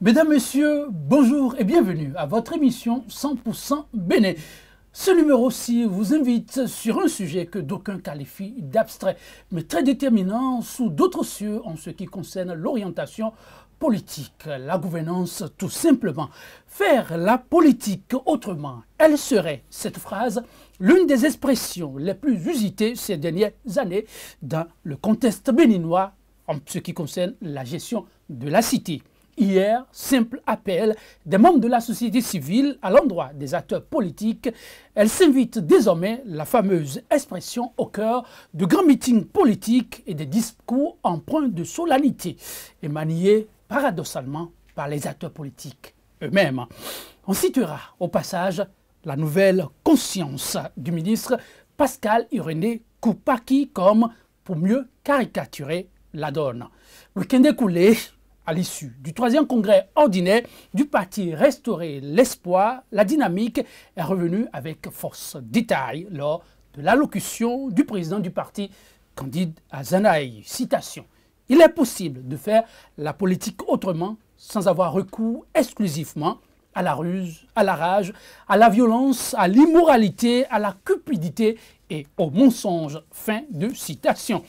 Mesdames, Messieurs, bonjour et bienvenue à votre émission 100% Bénin. Ce numéro-ci vous invite sur un sujet que d'aucuns qualifient d'abstrait, mais très déterminant sous d'autres cieux en ce qui concerne l'orientation politique, la gouvernance tout simplement. Faire la politique autrement, elle serait, cette phrase, l'une des expressions les plus usitées ces dernières années dans le contexte béninois en ce qui concerne la gestion de la cité. Hier, simple appel des membres de la société civile à l'endroit des acteurs politiques, elle s'invite désormais la fameuse expression au cœur de grands meetings politiques et des discours empreints de solennité et maniés paradoxalement par les acteurs politiques eux-mêmes. On citera au passage la nouvelle conscience du ministre Pascal Irénée Koupaki comme pour mieux caricaturer la donne. Week-end écoulé, à l'issue du 3e congrès ordinaire du parti Restaurer l'Espoir, la dynamique est revenue avec force détail lors de l'allocution du président du parti, Candide Azanaï. Citation. « Il est possible de faire la politique autrement sans avoir recours exclusivement à la ruse, à la rage, à la violence, à l'immoralité, à la cupidité et au mensonge. » Fin de citation.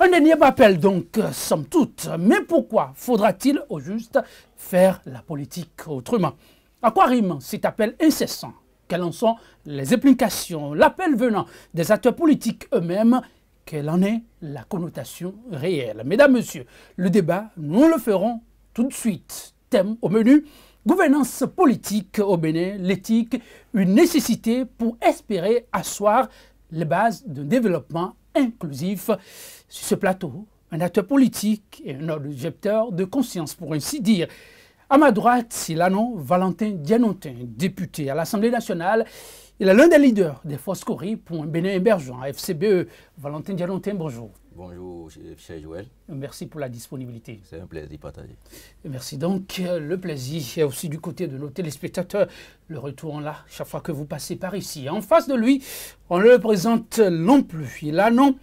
Un énième appel donc, somme toute. Mais pourquoi faudra-t-il au juste faire la politique autrement? À quoi rime cet appel incessant? Quelles en sont les implications? L'appel venant des acteurs politiques eux-mêmes, quelle en est la connotation réelle? Mesdames, Messieurs, le débat, nous le ferons tout de suite. Thème au menu, gouvernance politique au Bénin, l'éthique, une nécessité pour espérer asseoir les bases d'un développement inclusif. Sur ce plateau, un acteur politique et un objecteur de conscience, pour ainsi dire. À ma droite, il a nom Valentin Dianontin, député à l'Assemblée nationale. Il est l'un des leaders des forces Cori pour un Bénin émergent, FCBE. Valentin Dianontin, bonjour. Bonjour, cher Joël. Merci pour la disponibilité. C'est un plaisir partagé. Merci donc. Le plaisir est aussi du côté de nos téléspectateurs. Le retour là, chaque fois que vous passez par ici. En face de lui, on ne le présente non plus. Il a nom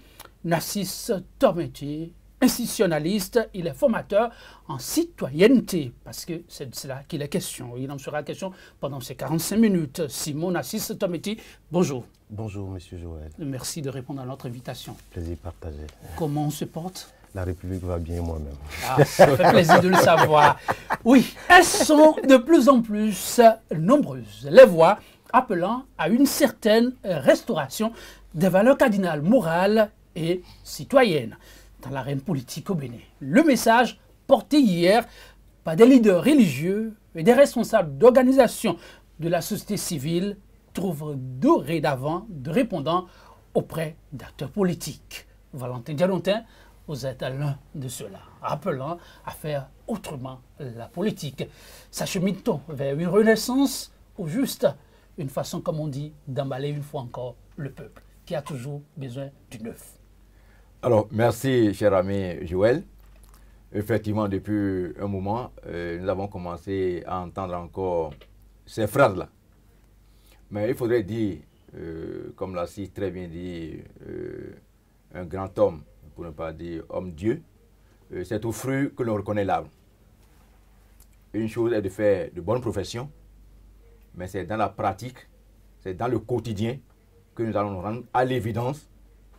Narcisse Tormetier, institutionnaliste, il est formateur en citoyenneté, parce que c'est de cela qu'il est question. Il en sera question pendant ces 45 minutes. Simon Narcisse Tormetier, bonjour. Bonjour, monsieur Joël. Merci de répondre à notre invitation. Plaisir partagé. Comment on se porte? La République va bien moi-même. Ah, ça fait plaisir de le savoir. Oui, elles sont de plus en plus nombreuses, les voix appelant à une certaine restauration des valeurs cardinales morales et citoyennes dans l'arène politique au Bénin. Le message porté hier par des leaders religieux et des responsables d'organisations de la société civile trouve dorénavant de répondants auprès d'acteurs politiques. Valentin Dianontin, vous êtes l'un de ceux-là, appelant à faire autrement la politique. S'achemine-t-on vers une renaissance ou juste une façon, comme on dit, d'emballer une fois encore le peuple qui a toujours besoin du neuf? Alors, merci, cher ami Joël. Effectivement, depuis un moment, nous avons commencé à entendre encore ces phrases-là. Mais il faudrait dire, comme l'a si très bien dit un grand homme, pour ne pas dire homme-dieu, c'est au fruit que l'on reconnaît l'arbre. Une chose est de faire de bonnes professions, mais c'est dans la pratique, c'est dans le quotidien que nous allons nous rendre à l'évidence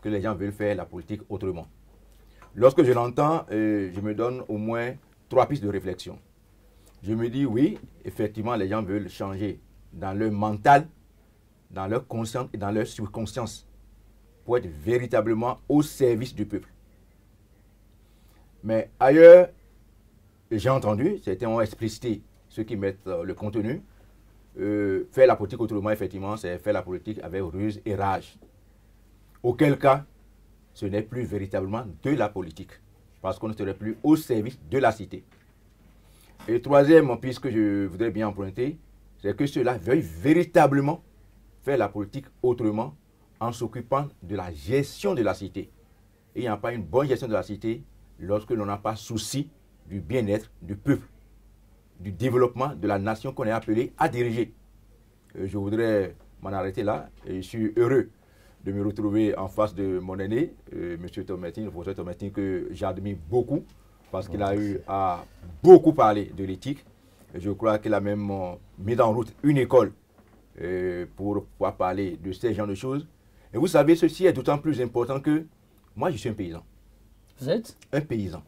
que les gens veulent faire la politique autrement. Lorsque je l'entends, je me donne au moins 3 pistes de réflexion. Je me dis, oui, effectivement, les gens veulent changer dans leur mental, dans leur conscience et dans leur subconscience pour être véritablement au service du peuple. Mais ailleurs, j'ai entendu, certains ont explicité ceux qui mettent le contenu, faire la politique autrement, effectivement, c'est faire la politique avec ruse et rage. Auquel cas, ce n'est plus véritablement de la politique, parce qu'on ne serait plus au service de la cité. Et troisième piste que je voudrais bien emprunter, c'est que ceux-là veuillent véritablement faire la politique autrement en s'occupant de la gestion de la cité. Et il n'y a pas une bonne gestion de la cité lorsque l'on n'a pas souci du bien-être du peuple, du développement de la nation qu'on est appelé à diriger. Je voudrais m'en arrêter là et je suis heureux de me retrouver en face de mon aîné, M. Tormetier, le professeur Tormetier, que j'admire beaucoup, parce qu'il a eu à beaucoup parler de l'éthique. Je crois qu'il a même mis en route une école pour pouvoir parler de ces genres de choses. Et vous savez, ceci est d'autant plus important que moi, je suis un paysan. Vous êtes Un paysan.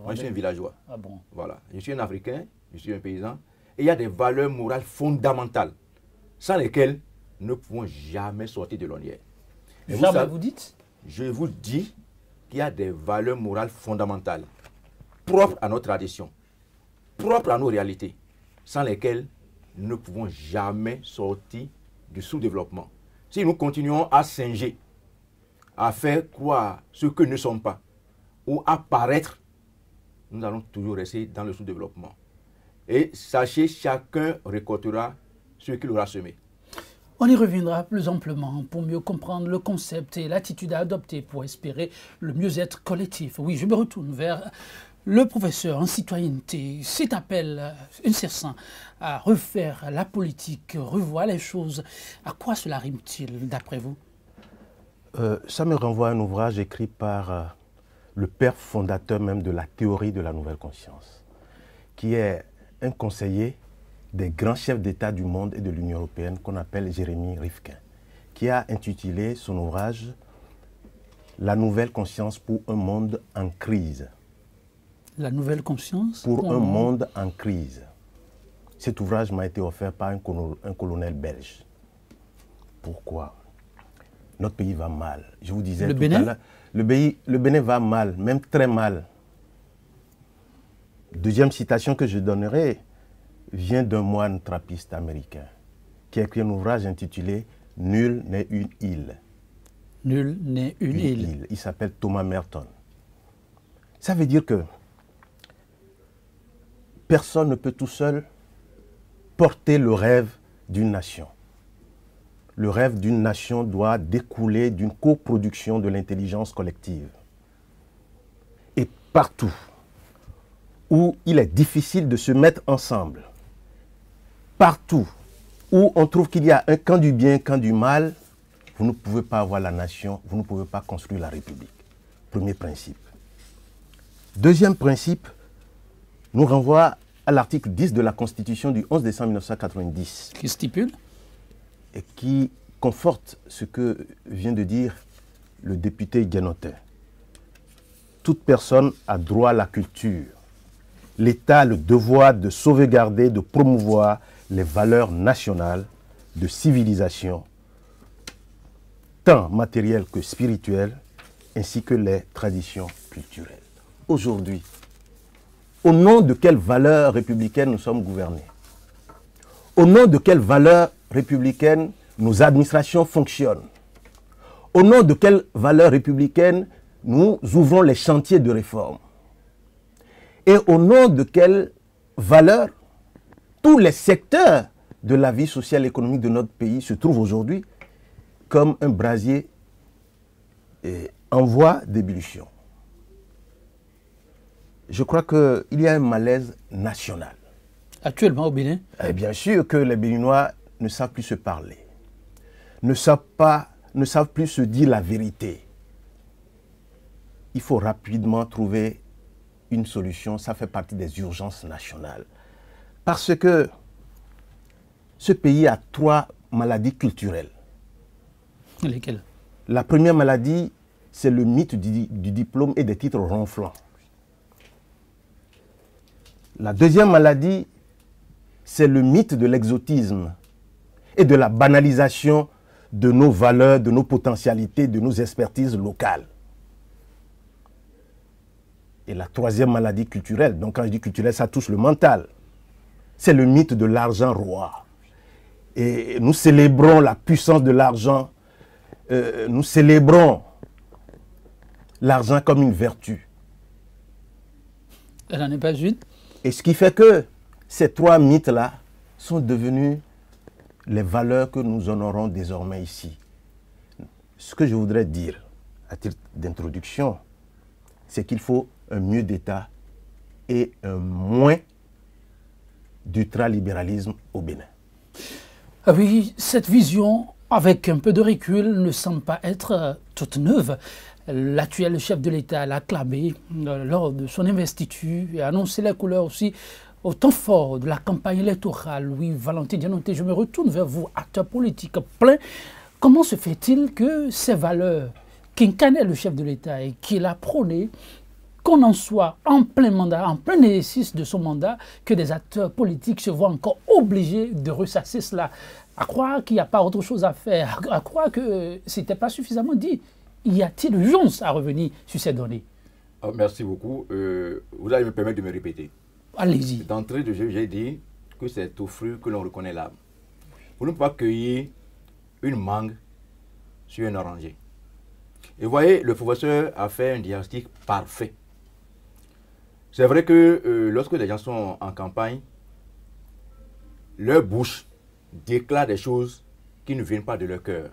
Moi, je suis un villageois. Ah bon. Voilà. Je suis un Africain, je suis un paysan. Et il y a des valeurs morales fondamentales sans lesquelles nous ne pouvons jamais sortir de l'ornière. Et Jamais, savez, vous dites? je vous dis qu'il y a des valeurs morales fondamentales propres à notre tradition, propres à nos réalités, sans lesquelles nous ne pouvons jamais sortir du sous-développement. Si nous continuons à singer, à faire croire ce que nous ne sommes pas, ou à paraître, nous allons toujours rester dans le sous-développement. Et sachez, chacun récoltera ce qu'il aura semé. On y reviendra plus amplement pour mieux comprendre le concept et l'attitude à adopter pour espérer le mieux-être collectif. Oui, je me retourne vers le professeur en citoyenneté. Cet appel incessant à refaire la politique, revoir les choses, à quoi cela rime-t-il d'après vous? Ça me renvoie à un ouvrage écrit par le père fondateur même de la théorie de la nouvelle conscience, qui est un conseiller des grands chefs d'État du monde et de l'Union européenne qu'on appelle Jérémy Rifkin, qui a intitulé son ouvrage « La nouvelle conscience pour un monde en crise ». La nouvelle conscience pour un monde en crise. Cet ouvrage m'a été offert par un colonel belge. Pourquoi? Notre pays va mal. Je vous disais tout à l'heure, le Bénin va mal, même très mal. Deuxième citation que je donnerai vient d'un moine trappiste américain qui a écrit un ouvrage intitulé « Nul n'est une île ». Nul n'est une île. Il s'appelle Thomas Merton. Ça veut dire que personne ne peut tout seul porter le rêve d'une nation. Le rêve d'une nation doit découler d'une coproduction de l'intelligence collective. Et partout où il est difficile de se mettre ensemble, partout où on trouve qu'il y a un camp du bien, un camp du mal, vous ne pouvez pas avoir la nation, vous ne pouvez pas construire la République. Premier principe. Deuxième principe, nous renvoie à l'article 10 de la Constitution du 11 décembre 1990. Qui stipule? Et qui conforte ce que vient de dire le député Guénotin. Toute personne a droit à la culture. L'État a le devoir de sauvegarder, de promouvoir les valeurs nationales de civilisation, tant matérielles que spirituelles, ainsi que les traditions culturelles. Aujourd'hui, au nom de quelles valeurs républicaines nous sommes gouvernés? Au nom de quelles valeurs républicaines nos administrations fonctionnent? Au nom de quelles valeurs républicaines nous ouvrons les chantiers de réforme? Et au nom de quelles valeurs tous les secteurs de la vie sociale et économique de notre pays se trouvent aujourd'hui comme un brasier en voie d'ébullition? Je crois qu'il y a un malaise national. Actuellement au Bénin? Et bien sûr que les Béninois ne savent plus se parler, ne savent plus se dire la vérité. Il faut rapidement trouver une solution, ça fait partie des urgences nationales. Parce que ce pays a 3 maladies culturelles. Lesquelles? La première maladie, c'est le mythe du diplôme et des titres ronflants. La deuxième maladie, c'est le mythe de l'exotisme et de la banalisation de nos valeurs, de nos potentialités, de nos expertises locales. Et la troisième maladie culturelle, donc quand je dis culturelle, ça touche le mental, c'est le mythe de l'argent roi. Et nous célébrons la puissance de l'argent, nous célébrons l'argent comme une vertu. Elle n'en est pas une. Et ce qui fait que ces 3 mythes-là sont devenus les valeurs que nous honorons désormais ici. Ce que je voudrais dire, à titre d'introduction, c'est qu'il faut un mieux d'État et un moins d'ultralibéralisme au Bénin. Ah oui, cette vision, avec un peu de recul, ne semble pas être toute neuve. L'actuel chef de l'État l'a acclamé lors de son investiture et a annoncé les couleurs aussi Au temps fort de la campagne électorale, oui, Valentin Dianoté, je me retourne vers vous, acteur politique plein. Comment se fait-il que ces valeurs qu'incarnait le chef de l'État et qu'il a prôné, qu'on en soit en plein mandat, en plein exercice de son mandat, que des acteurs politiques se voient encore obligés de ressasser cela, à croire qu'il n'y a pas autre chose à faire, à croire que ce n'était pas suffisamment dit. Y a-t-il urgence à revenir sur ces données? Merci beaucoup. Vous allez me permettre de me répéter. Allez-y. D'entrée de jeu, j'ai dit que c'est au fruit que l'on reconnaît l'arbre. Vous ne pouvez pas cueillir une mangue sur un oranger. Et vous voyez, le professeur a fait un diagnostic parfait. C'est vrai que lorsque les gens sont en campagne, leur bouche déclare des choses qui ne viennent pas de leur cœur.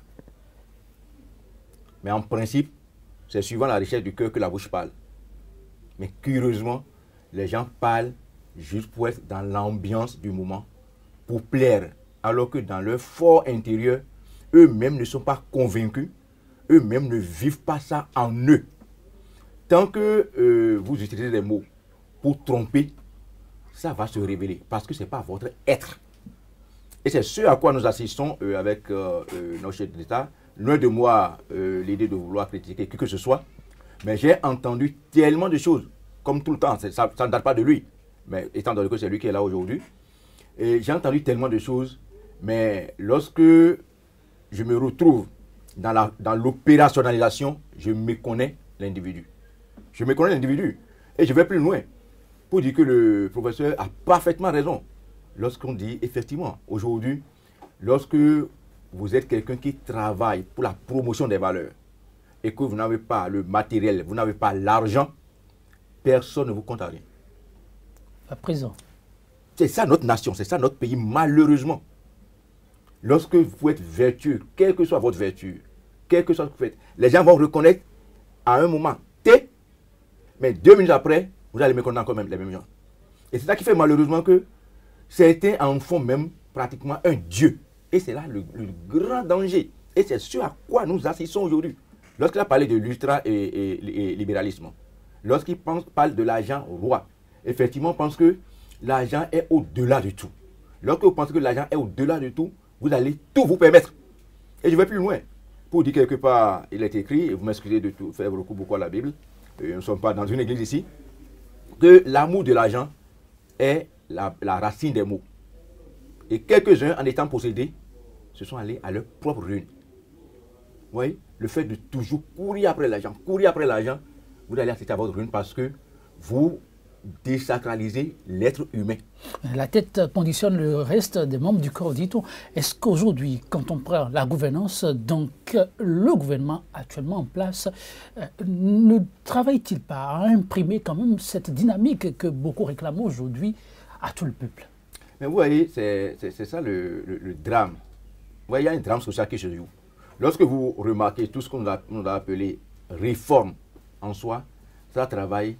Mais en principe, c'est suivant la richesse du cœur que la bouche parle. Mais curieusement, les gens parlent juste pour être dans l'ambiance du moment, pour plaire, alors que dans leur fort intérieur, eux-mêmes ne sont pas convaincus, eux-mêmes ne vivent pas ça en eux. Tant que vous utilisez des mots pour tromper, ça va se révéler, parce que ce n'est pas votre être. Et c'est ce à quoi nous assistons avec nos chefs d'État. Loin de moi l'idée de vouloir critiquer qui que ce soit, mais j'ai entendu tellement de choses, comme tout le temps, ça ne date pas de lui, mais étant donné que c'est lui qui est là aujourd'hui, et j'ai entendu tellement de choses, mais lorsque je me retrouve dans l'opérationnalisation, je méconnais l'individu. Je méconnais l'individu. Et je vais plus loin pour dire que le professeur a parfaitement raison. Lorsqu'on dit, effectivement, aujourd'hui, lorsque vous êtes quelqu'un qui travaille pour la promotion des valeurs et que vous n'avez pas le matériel, vous n'avez pas l'argent, personne ne vous compte à rien. À présent. C'est ça notre nation, c'est ça notre pays, malheureusement. Lorsque vous êtes vertueux, quelle que soit votre vertu, quel que soit ce que vous faites, les gens vont reconnaître à un moment T, mais 2 minutes après, vous allez me connaître quand même les mêmes gens. Et c'est ça qui fait malheureusement que certains en font même pratiquement un dieu. Et c'est là le grand danger. Et c'est ce à quoi nous assistons aujourd'hui. Lorsqu'il a parlé de l'ultra et libéralisme, lorsqu'il parle de l'argent roi, effectivement, on pense que l'argent est au-delà de tout. Lorsque vous pensez que l'argent est au-delà de tout, vous allez tout vous permettre. Et je vais plus loin. Pour dire quelque part, il est écrit, et vous m'excusez de tout faire beaucoup à la Bible, nous ne sommes pas dans une église ici, que l'amour de l'argent est la racine des maux. Et quelques-uns, en étant possédés, se sont allés à leur propre ruine. Vous voyez, le fait de toujours courir après l'argent, vous allez assister à votre ruine parce que vous désacralisez l'être humain. La tête conditionne le reste des membres du corps, dit-on. Est-ce qu'aujourd'hui, quand on prend la gouvernance, donc le gouvernement actuellement en place, ne travaille-t-il pas à imprimer quand même cette dynamique que beaucoup réclament aujourd'hui à tout le peuple? Mais vous voyez, c'est ça le drame. Vous voyez, il y a un drame social qui se joue. Lorsque vous remarquez tout ce qu'on a appelé réforme en soi, ça travaille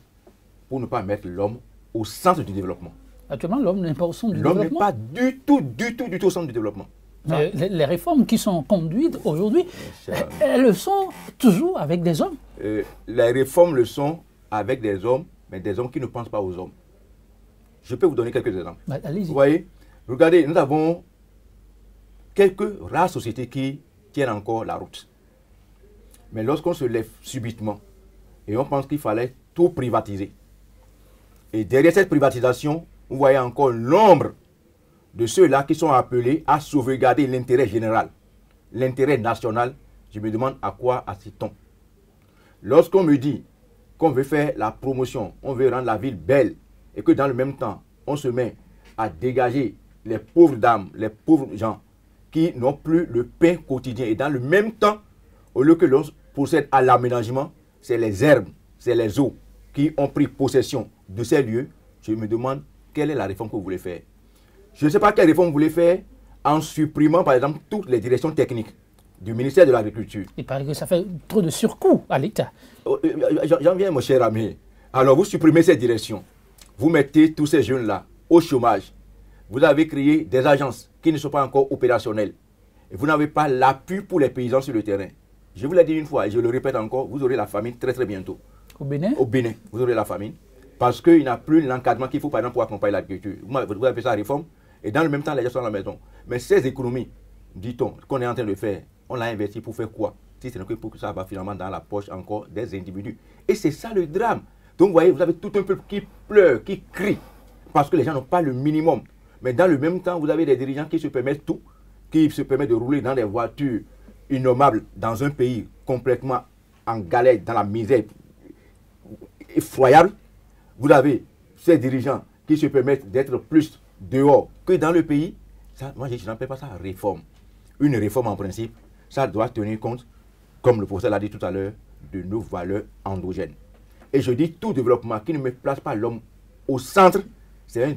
pour ne pas mettre l'homme au centre du développement. Actuellement, l'homme n'est pas au centre du développement. L'homme n'est pas du tout au centre du développement. Mais les réformes qui sont conduites aujourd'hui, elles le sont toujours avec des hommes. Les réformes le sont avec des hommes, mais des hommes qui ne pensent pas aux hommes. Je peux vous donner quelques exemples. Bah, allez-y. Vous voyez, regardez, nous avons quelques rares sociétés qui tiennent encore la route. Mais lorsqu'on se lève subitement et on pense qu'il fallait tout privatiser, et derrière cette privatisation, vous voyez encore l'ombre de ceux-là qui sont appelés à sauvegarder l'intérêt général, l'intérêt national. Je me demande à quoi assiste-t-on. Lorsqu'on me dit qu'on veut faire la promotion, on veut rendre la ville belle, et que dans le même temps, on se met à dégager les pauvres dames, les pauvres gens qui n'ont plus le pain quotidien. Et dans le même temps, au lieu que l'on procède à l'aménagement, c'est les herbes, c'est les eaux qui ont pris possession de ces lieux. Je me demande quelle est la réforme que vous voulez faire. Je ne sais pas quelle réforme vous voulez faire en supprimant par exemple toutes les directions techniques du ministère de l'Agriculture. Il paraît que ça fait trop de surcoût à l'État. J'en viens, mon cher ami. Alors vous supprimez ces directions. Vous mettez tous ces jeunes-là au chômage. Vous avez créé des agences qui ne sont pas encore opérationnelles. Et vous n'avez pas l'appui pour les paysans sur le terrain. Je vous l'ai dit une fois et je le répète encore, vous aurez la famine très bientôt. Au Bénin? Au Bénin, vous aurez la famine. Parce qu'il n'a plus l'encadrement qu'il faut, par exemple, pour accompagner l'agriculture. Vous appelez ça réforme, et dans le même temps, les gens sont à la maison. Mais ces économies, dit-on, qu'on est en train de faire, on l'a investi pour faire quoi? Si ce n'est que pour que ça va finalement dans la poche encore des individus. Et c'est ça le drame. Donc vous voyez, vous avez tout un peuple qui pleure, qui crie, parce que les gens n'ont pas le minimum. Mais dans le même temps, vous avez des dirigeants qui se permettent tout, qui se permettent de rouler dans des voitures innommables dans un pays complètement en galère, dans la misère effroyable. Vous avez ces dirigeants qui se permettent d'être plus dehors que dans le pays. Ça, moi, je n'appelle pas ça réforme. Une réforme en principe, ça doit tenir compte, comme le professeur l'a dit tout à l'heure, de nos valeurs endogènes. Et je dis tout développement qui ne met place pas l'homme au centre, c'est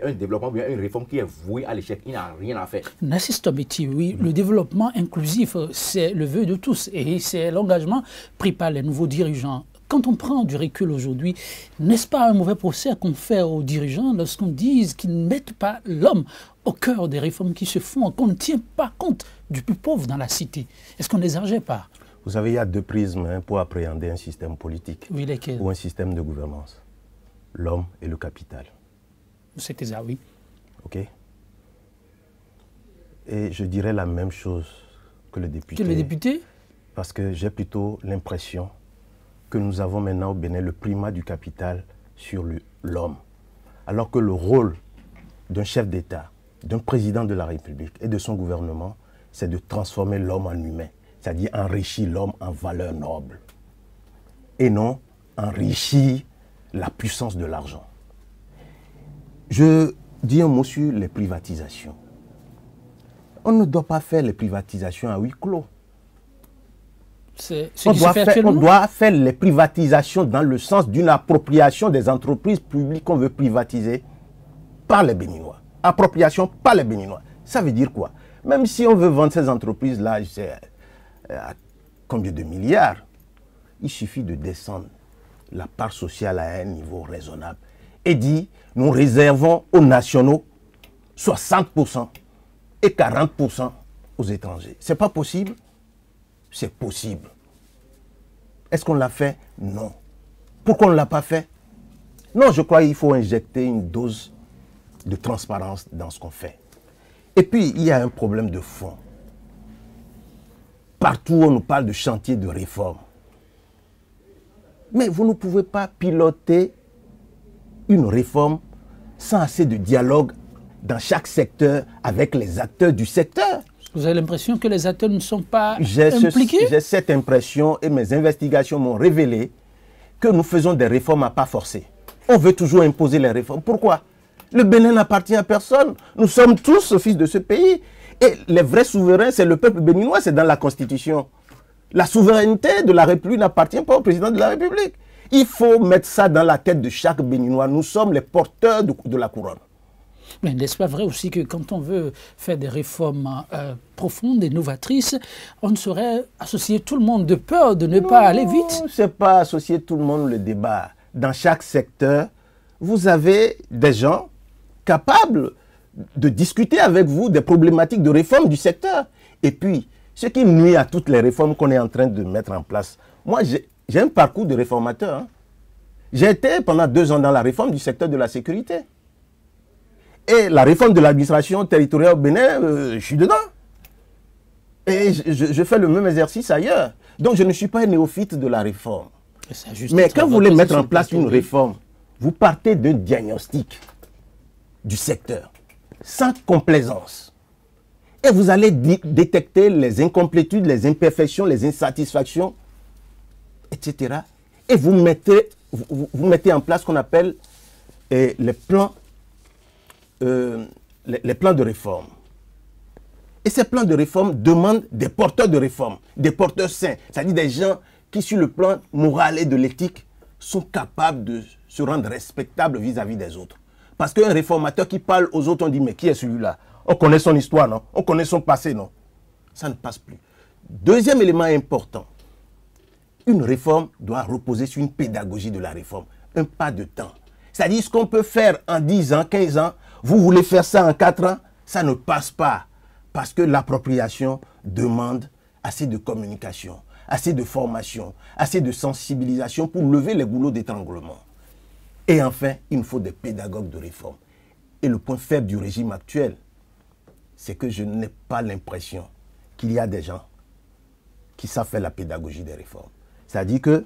un développement, bien une réforme qui est vouée à l'échec. Il n'a rien à faire. Nassis Tobeti, oui, le développement inclusif, c'est le vœu de tous et c'est l'engagement pris par les nouveaux dirigeants. Quand on prend du recul aujourd'hui, n'est-ce pas un mauvais procès qu'on fait aux dirigeants lorsqu'on dit qu'ils ne mettent pas l'homme au cœur des réformes qui se font, qu'on ne tient pas compte du plus pauvre dans la cité? Est-ce qu'on n'exagère pas? Vous savez, il y a deux prismes pour appréhender un système politique Oui, lesquels? ou un système de gouvernance. L'homme et le capital. C'était ça, oui. OK? Et je dirais la même chose que le député. Que le député? Parce que j'ai plutôt l'impression que nous avons maintenant au Bénin le primat du capital sur l'homme. Alors que le rôle d'un chef d'État, d'un président de la République et de son gouvernement, c'est de transformer l'homme en humain. C'est-à-dire enrichir l'homme en valeurs nobles. Et non enrichir la puissance de l'argent. Je dis un mot sur les privatisations. On ne doit pas faire les privatisations à huis clos. On doit faire les privatisations dans le sens d'une appropriation des entreprises publiques qu'on veut privatiser par les Béninois. Appropriation par les Béninois. Ça veut dire quoi? Même si on veut vendre ces entreprises-là, je sais à combien de milliards, il suffit de descendre la part sociale à un niveau raisonnable et dire nous réservons aux nationaux 60% et 40% aux étrangers. C'est pas possible? C'est possible. Est-ce qu'on l'a fait? Non. Pourquoi on ne l'a pas fait? Non, je crois qu'il faut injecter une dose de transparence dans ce qu'on fait. Et puis, il y a un problème de fond. Partout, on nous parle de chantier de réforme. Mais vous ne pouvez pas piloter une réforme sans assez de dialogue dans chaque secteur avec les acteurs du secteur. Vous avez l'impression que les acteurs ne sont pas impliqués? J'ai cette impression et mes investigations m'ont révélé que nous faisons des réformes à pas forcer. On veut toujours imposer les réformes. Pourquoi? Le Bénin n'appartient à personne. Nous sommes tous fils de ce pays. Et les vrais souverains, c'est le peuple béninois, c'est dans la Constitution. La souveraineté de la République n'appartient pas au président de la République. Il faut mettre ça dans la tête de chaque Béninois. Nous sommes les porteurs de la couronne. Mais n'est-ce pas vrai aussi que quand on veut faire des réformes profondes et novatrices, on ne saurait associer tout le monde de peur de ne pas aller vite? C'est pas associer tout le monde le débat. Dans chaque secteur, vous avez des gens capables de discuter avec vous des problématiques de réforme du secteur. Et puis, ce qui nuit à toutes les réformes qu'on est en train de mettre en place. Moi, j'ai un parcours de réformateur. Hein. J'ai été pendant 2 ans dans la réforme du secteur de la sécurité. Et la réforme de l'administration territoriale au Bénin, je suis dedans. Et je fais le même exercice ailleurs. Donc, je ne suis pas un néophyte de la réforme. Mais quand vous voulez mettre en place une réforme, vous partez d'un diagnostic du secteur, sans complaisance. Et vous allez détecter les incomplétudes, les imperfections, les insatisfactions, etc. Et vous mettez en place ce qu'on appelle les plans de réforme. Et ces plans de réforme demandent des porteurs de réforme, des porteurs sains, c'est-à-dire des gens qui, sur le plan moral et de l'éthique, sont capables de se rendre respectables vis-à-vis des autres. Parce qu'un réformateur qui parle aux autres, on dit, mais qui est celui-là? On connaît son histoire, non? On connaît son passé, non? Ça ne passe plus. Deuxième élément important, une réforme doit reposer sur une pédagogie de la réforme, un pas de temps. C'est-à-dire ce qu'on peut faire en 10 ans, 15 ans, vous voulez faire ça en 4 ans, ça ne passe pas. Parce que l'appropriation demande assez de communication, assez de formation, assez de sensibilisation pour lever les goulots d'étranglement. Et enfin, il nous faut des pédagogues de réforme. Et le point faible du régime actuel, c'est que je n'ai pas l'impression qu'il y a des gens qui savent faire la pédagogie des réformes. C'est-à-dire que,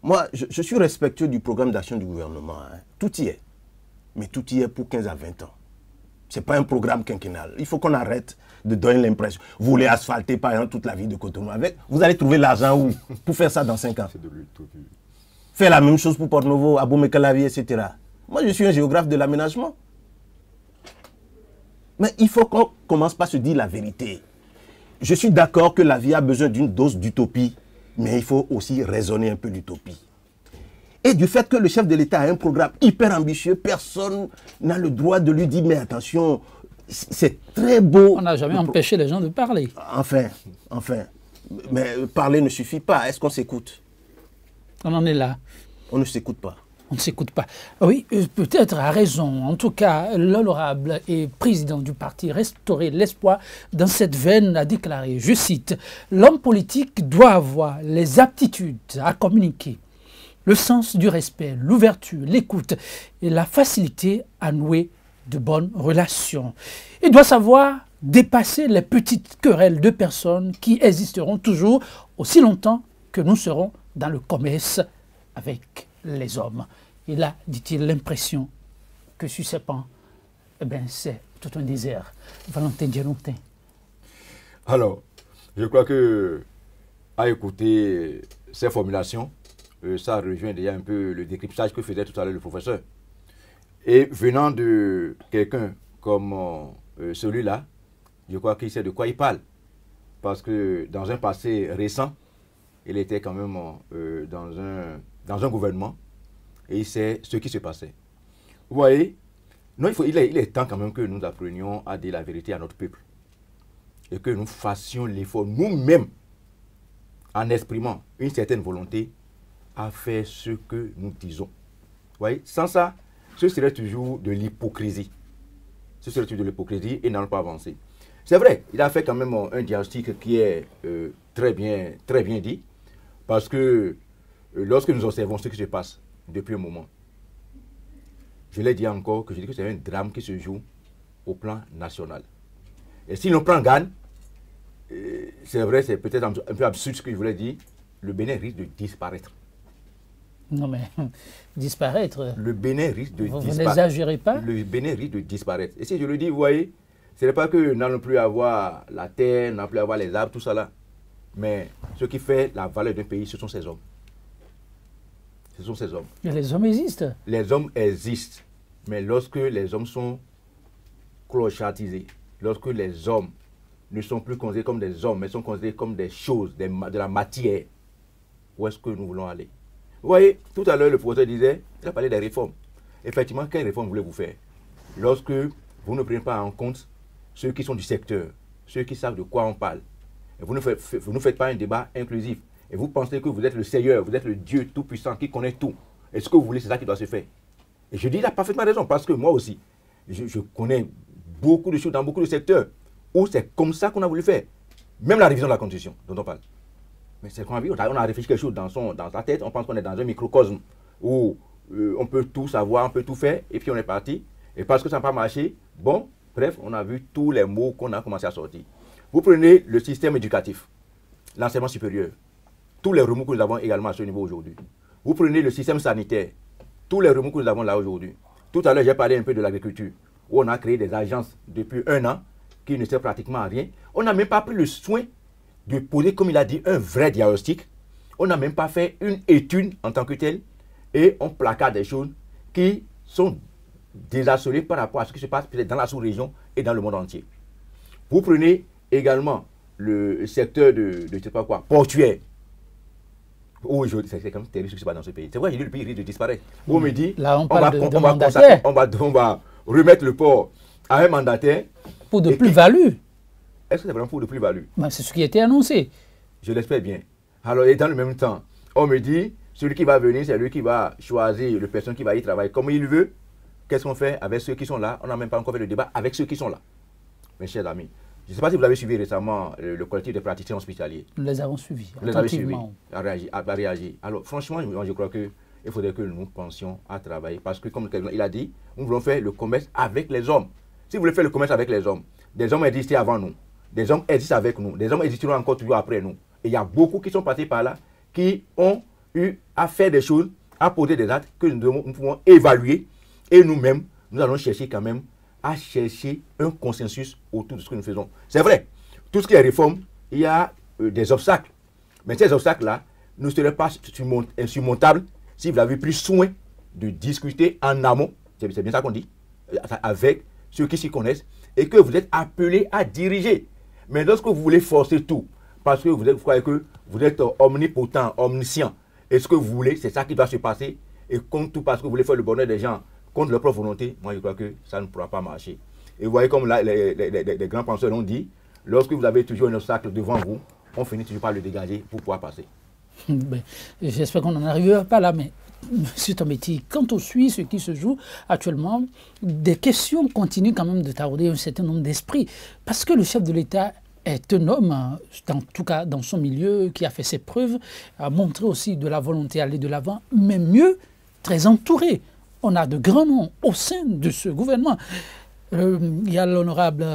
moi, je suis respectueux du programme d'action du gouvernement. Hein. Tout y est. Mais tout y est pour 15 à 20 ans. Ce n'est pas un programme quinquennal. Il faut qu'on arrête de donner l'impression. Vous voulez asphalter, par exemple, toute la ville de Cotonou avec. Vous allez trouver l'argent où pour faire ça dans 5 ans. C'est de l'utopie. Faire la même chose pour Porto-Novo, Abomey-Calavi, etc. Moi, je suis un géographe de l'aménagement. Mais il faut qu'on commence par se dire la vérité. Je suis d'accord que la vie a besoin d'une dose d'utopie, mais il faut aussi raisonner un peu d'utopie. Et du fait que le chef de l'État a un programme hyper ambitieux, personne n'a le droit de lui dire « mais attention, c'est très beau ». On n'a jamais empêché les gens de parler. Enfin. Mais parler ne suffit pas. Est-ce qu'on s'écoute? On en est là. On ne s'écoute pas. On ne s'écoute pas. Oui, peut-être a raison. En tout cas, l'honorable et président du parti Restaurer l'espoir dans cette veine a déclaré, je cite, « L'homme politique doit avoir les aptitudes à communiquer, le sens du respect, l'ouverture, l'écoute et la facilité à nouer de bonnes relations. Il doit savoir dépasser les petites querelles de personnes qui existeront toujours aussi longtemps que nous serons dans le commerce avec les hommes. » Il a, dit-il, l'impression que sur ces pans, eh ben, c'est tout un désert. Valentin Djelontin. Alors, je crois que, à écouter ces formulations, ça rejoint déjà un peu le décryptage que faisait tout à l'heure le professeur. Et venant de quelqu'un comme celui-là, je crois qu'il sait de quoi il parle. Parce que dans un passé récent, il était quand même dans un gouvernement et il sait ce qui se passait. Vous voyez, non, il est temps quand même que nous apprenions à dire la vérité à notre peuple. Et que nous fassions l'effort nous-mêmes, en exprimant une certaine volonté, à faire ce que nous disons. Vous voyez, sans ça, ce serait toujours de l'hypocrisie. Ce serait toujours de l'hypocrisie et n'allons pas avancer. C'est vrai, il a fait quand même un diagnostic qui est très bien dit, parce que lorsque nous observons ce qui se passe depuis un moment, je l'ai dit encore que je dis que c'est un drame qui se joue au plan national. Et si l'on prend Ghana, c'est vrai, c'est peut-être un peu absurde ce que je voulais dire, le Bénin risque de disparaître. Non mais, disparaître. Le Bénin risque de disparaître. Vous n'exagérez pas? Le Bénin risque de disparaître. Et si je le dis, vous voyez, ce n'est pas que nous n'allons plus avoir la terre, nous n'allons plus avoir les arbres, tout ça là. Mais ce qui fait la valeur d'un pays, ce sont ces hommes. Ce sont ces hommes. Et les hommes existent. Les hommes existent. Mais lorsque les hommes sont clochartisés, lorsque les hommes ne sont plus considérés comme des hommes, mais sont considérés comme des choses, de la matière, où est-ce que nous voulons aller? Vous voyez, tout à l'heure, le professeur disait, il a parlé des réformes. Effectivement, quelles réformes voulez-vous faire? Lorsque vous ne prenez pas en compte ceux qui sont du secteur, ceux qui savent de quoi on parle. Et vous ne faites pas un débat inclusif. Et vous pensez que vous êtes le Seigneur, vous êtes le Dieu tout-puissant qui connaît tout. Et ce que vous voulez, c'est ça qui doit se faire. Et je dis, il a parfaitement raison, parce que moi aussi, je connais beaucoup de choses dans beaucoup de secteurs où c'est comme ça qu'on a voulu faire. Même la révision de la Constitution, dont on parle. Mais c'est qu'on a vu, on a réfléchi quelque chose dans sa tête, on pense qu'on est dans un microcosme où on peut tout savoir, on peut tout faire, et puis on est parti. Et parce que ça n'a pas marché, bon, bref, on a vu tous les mots qu'on a commencé à sortir. Vous prenez le système éducatif, l'enseignement supérieur, tous les remous que nous avons également à ce niveau aujourd'hui. Vous prenez le système sanitaire, tous les remous que nous avons là aujourd'hui. Tout à l'heure, j'ai parlé un peu de l'agriculture, où on a créé des agences depuis 1 an qui ne servent pratiquement à rien. On n'a même pas pris le soin de poser, comme il a dit, un vrai diagnostic. On n'a même pas fait une étude en tant que telle et on placarde des choses qui sont désassolées par rapport à ce qui se passe peut-être dans la sous-région et dans le monde entier. Vous prenez également le secteur de je ne sais pas quoi, portuaire. Oh, c'est quand même terrible ce qui se passe dans ce pays. C'est vrai, le pays risque de disparaître. On me dit, là, on va remettre le port à un mandataire. Pour de plus-value. Est-ce que c'est vraiment pour de plus-value? C'est ce qui a été annoncé. Je l'espère bien. Alors, et dans le même temps, on me dit, celui qui va venir, c'est lui qui va choisir le personne qui va y travailler comme il veut. Qu'est-ce qu'on fait avec ceux qui sont là? On n'a même pas encore fait le débat avec ceux qui sont là. Mes chers amis, je ne sais pas si vous avez suivi récemment le collectif des praticiens hospitaliers. Nous les avons suivis. Vous les avez suivis, à réagir. Alors, franchement, moi, je crois que il faudrait que nous pensions à travailler. Parce que, comme il a dit, nous voulons faire le commerce avec les hommes. Si vous voulez faire le commerce avec les hommes, des hommes existaient avant nous, des hommes existent avec nous, des hommes existeront encore toujours après nous. Et il y a beaucoup qui sont passés par là, qui ont eu à faire des choses, à poser des actes que nous pouvons évaluer. Et nous-mêmes, nous allons chercher quand même à chercher un consensus autour de ce que nous faisons. C'est vrai, tout ce qui est réforme, il y a des obstacles. Mais ces obstacles-là ne seraient pas insurmontables si vous avez pris soin de discuter en amont, c'est bien ça qu'on dit, avec ceux qui s'y connaissent, et que vous êtes appelés à diriger. Mais lorsque vous voulez forcer tout, parce que vous croyez que vous êtes omnipotent, omniscient, et ce que vous voulez, c'est ça qui doit se passer, et contre tout parce que vous voulez faire le bonheur des gens, contre leur propre volonté, moi je crois que ça ne pourra pas marcher. Et vous voyez comme là, les grands penseurs l'ont dit, lorsque vous avez toujours un obstacle devant vous, on finit toujours par le dégager pour pouvoir passer. J'espère qu'on n'en arrivera pas là, mais M. Tambeti, quand on suit ce qui se joue actuellement, des questions continuent quand même de tarauder un certain nombre d'esprits. Parce que le chef de l'État est un homme, en tout cas dans son milieu, qui a fait ses preuves, a montré aussi de la volonté d'aller de l'avant, mais mieux, très entouré. On a de grands noms au sein de ce gouvernement. Il y a l'honorable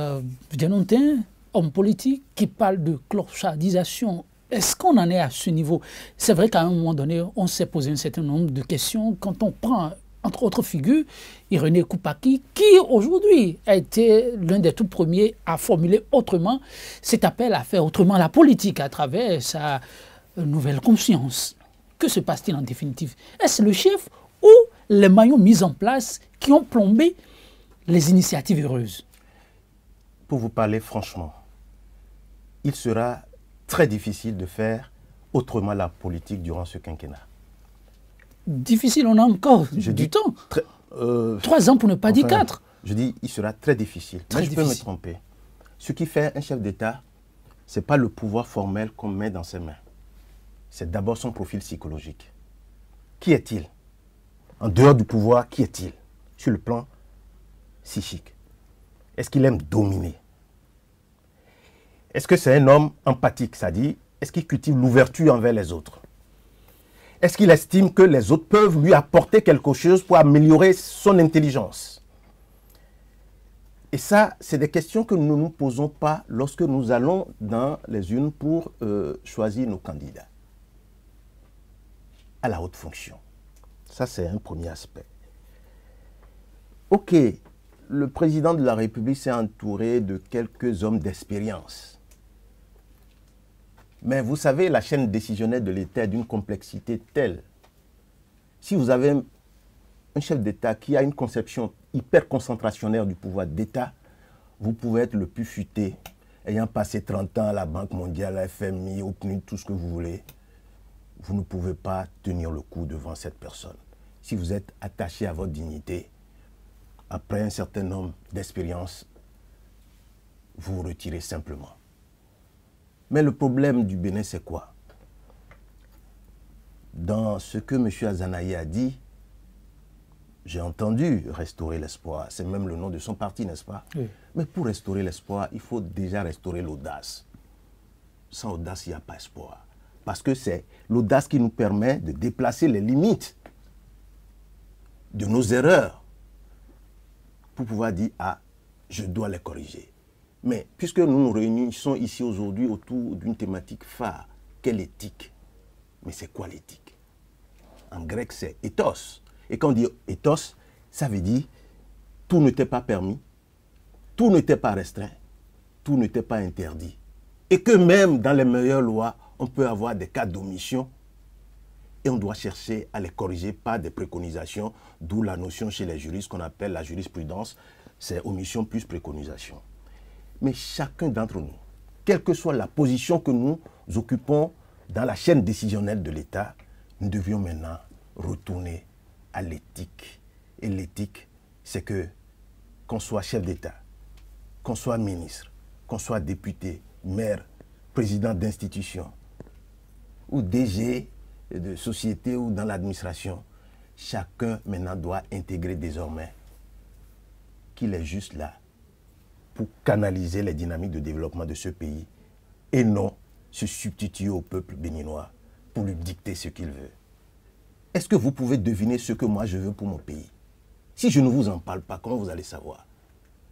Dianontin, homme politique, qui parle de clochardisation. Est-ce qu'on en est à ce niveau? C'est vrai qu'à un moment donné, on s'est posé un certain nombre de questions. Quand on prend, entre autres figures, Irénée Koupaki, qui aujourd'hui a été l'un des tout premiers à formuler autrement cet appel à faire autrement la politique à travers sa nouvelle conscience. Que se passe-t-il en définitive? Est-ce le chef ou les maillons mis en place qui ont plombé les initiatives heureuses? Pour vous parler franchement, il sera très difficile de faire autrement la politique durant ce quinquennat. Difficile, on a encore du temps. 3 ans pour ne pas dire 4. Je dis, il sera très difficile. Mais je peux me tromper. Ce qui fait un chef d'État, ce n'est pas le pouvoir formel qu'on met dans ses mains. C'est d'abord son profil psychologique. Qui est-il? En dehors du pouvoir, qui est-il? Sur le plan psychique. Est-ce qu'il aime dominer? Est-ce que c'est un homme empathique, c'est-à-dire, est-ce qu'il cultive l'ouverture envers les autres? Est-ce qu'il estime que les autres peuvent lui apporter quelque chose pour améliorer son intelligence? Et ça, c'est des questions que nous ne nous posons pas lorsque nous allons dans les urnes pour choisir nos candidats à la haute fonction. Ça, c'est un premier aspect. Ok, le président de la République s'est entouré de quelques hommes d'expérience. Mais vous savez, la chaîne décisionnelle de l'État est d'une complexité telle. Si vous avez un chef d'État qui a une conception hyper concentrationnaire du pouvoir d'État, vous pouvez être le plus futé, ayant passé 30 ans à la Banque mondiale, à la FMI, au PNUD, tout ce que vous voulez. Vous ne pouvez pas tenir le coup devant cette personne. Si vous êtes attaché à votre dignité, après un certain nombre d'expériences, vous vous retirez simplement. Mais le problème du Bénin, c'est quoi? Dans ce que M. Azanaï a dit, j'ai entendu restaurer l'espoir. C'est même le nom de son parti, n'est-ce pas? Oui. Mais pour restaurer l'espoir, il faut déjà restaurer l'audace. Sans audace, il n'y a pas espoir. Parce que c'est l'audace qui nous permet de déplacer les limites de nos erreurs pour pouvoir dire, ah, je dois les corriger. Mais puisque nous nous réunissons ici aujourd'hui autour d'une thématique phare, quelle éthique? Mais c'est quoi l'éthique? En grec, c'est ethos. Et quand on dit ethos, ça veut dire tout ne t'est pas permis, tout ne t'est pas restreint, tout ne t'est pas interdit. Et que même dans les meilleures lois, on peut avoir des cas d'omission et on doit chercher à les corriger par des préconisations, d'où la notion chez les juristes qu'on appelle la jurisprudence, c'est omission plus préconisation. Mais chacun d'entre nous, quelle que soit la position que nous occupons dans la chaîne décisionnelle de l'État, nous devions maintenant retourner à l'éthique. Et l'éthique, c'est que, qu'on soit chef d'État, qu'on soit ministre, qu'on soit député, maire, président d'institution, ou DG de société ou dans l'administration, chacun maintenant doit intégrer désormais qu'il est juste là pour canaliser les dynamiques de développement de ce pays et non se substituer au peuple béninois pour lui dicter ce qu'il veut. est-ce que vous pouvez deviner ce que moi je veux pour mon pays? Si je ne vous en parle pas, comment vous allez savoir?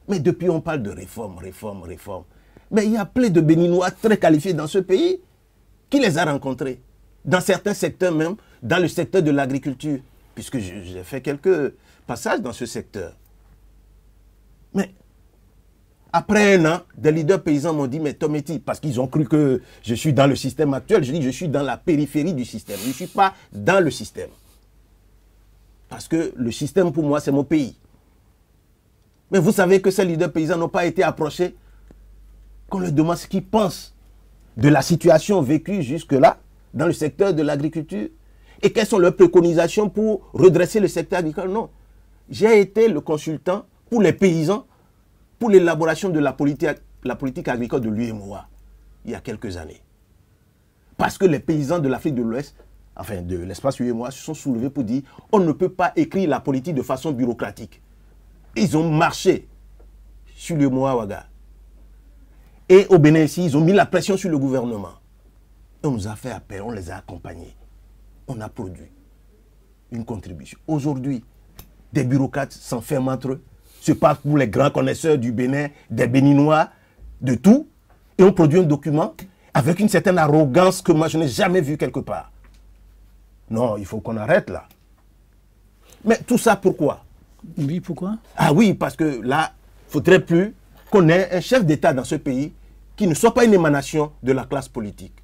Mais depuis, on parle de réforme, réforme, réforme. Mais il y a plein de Béninois très qualifiés dans ce pays. Qui les a rencontrés? Dans certains secteurs même, dans le secteur de l'agriculture, puisque j'ai fait quelques passages dans ce secteur. Mais après un an, des leaders paysans m'ont dit, mais Tometi, parce qu'ils ont cru que je suis dans le système actuel, je dis, je suis dans la périphérie du système. Je ne suis pas dans le système. Parce que le système, pour moi, c'est mon pays. Mais vous savez que ces leaders paysans n'ont pas été approchés. Qu'on leur demande ce qu'ils pensent de la situation vécue jusque-là, dans le secteur de l'agriculture, et quelles sont leurs préconisations pour redresser le secteur agricole. Non. J'ai été le consultant pour les paysans, pour l'élaboration de la politique agricole de l'UEMOA, il y a quelques années. Parce que les paysans de l'Afrique de l'Ouest, enfin de l'espace UEMOA, se sont soulevés pour dire on ne peut pas écrire la politique de façon bureaucratique. Ils ont marché sur l'UEMOA Ouaga. Et au Bénin ici, ils ont mis la pression sur le gouvernement. Et on nous a fait appel, on les a accompagnés. On a produit une contribution. Aujourd'hui, des bureaucrates s'enferment entre eux, se passent pour les grands connaisseurs du Bénin, des Béninois, de tout, et on produit un document avec une certaine arrogance que moi je n'ai jamais vue quelque part. Non, il faut qu'on arrête là. Mais tout ça pourquoi? Oui, pourquoi? Ah oui, parce que là, il ne faudrait plus qu'on ait un chef d'État dans ce pays qui ne soit pas une émanation de la classe politique.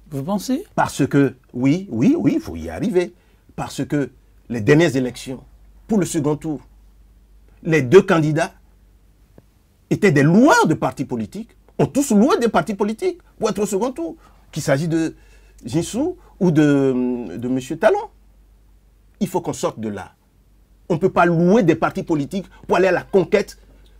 Vous pensez? Parce que, oui, il faut y arriver. Parce que les dernières élections, pour le second tour, les deux candidats étaient des loueurs de partis politiques, ont tous loué des partis politiques pour être au second tour, qu'il s'agit de Jinsou ou de M. Talon. Il faut qu'on sorte de là. On ne peut pas louer des partis politiques pour aller à la conquête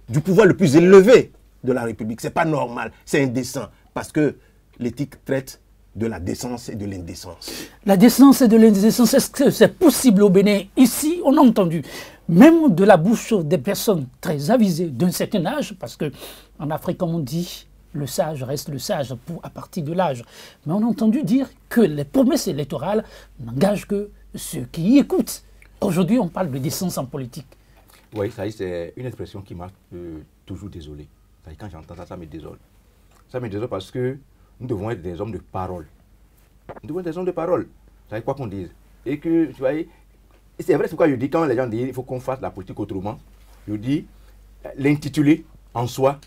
du pouvoir le plus élevé de la République. Ce n'est pas normal, c'est indécent, parce que l'éthique traite de la décence et de l'indécence. La décence et de l'indécence, est-ce que c'est possible au Bénin? Ici, on a entendu, même de la bouche des personnes très avisées d'un certain âge, parce qu'en Afrique, comme on dit, le sage reste le sage à partir de l'âge. Mais on a entendu dire que les promesses électorales n'engagent que ceux qui y écoutent. Aujourd'hui, on parle de décence en politique. Oui, ça c'est une expression qui m'a toujours désolé. Quand j'entends ça, ça me désole. Ça me désole parce que nous devons être des hommes de parole. Nous devons être des hommes de parole. Ça quoi qu'on dise. Et que, tu vois, c'est vrai, c'est pourquoi je dis, quand les gens disent qu'il faut qu'on fasse la politique autrement, je dis, l'intitulé en soi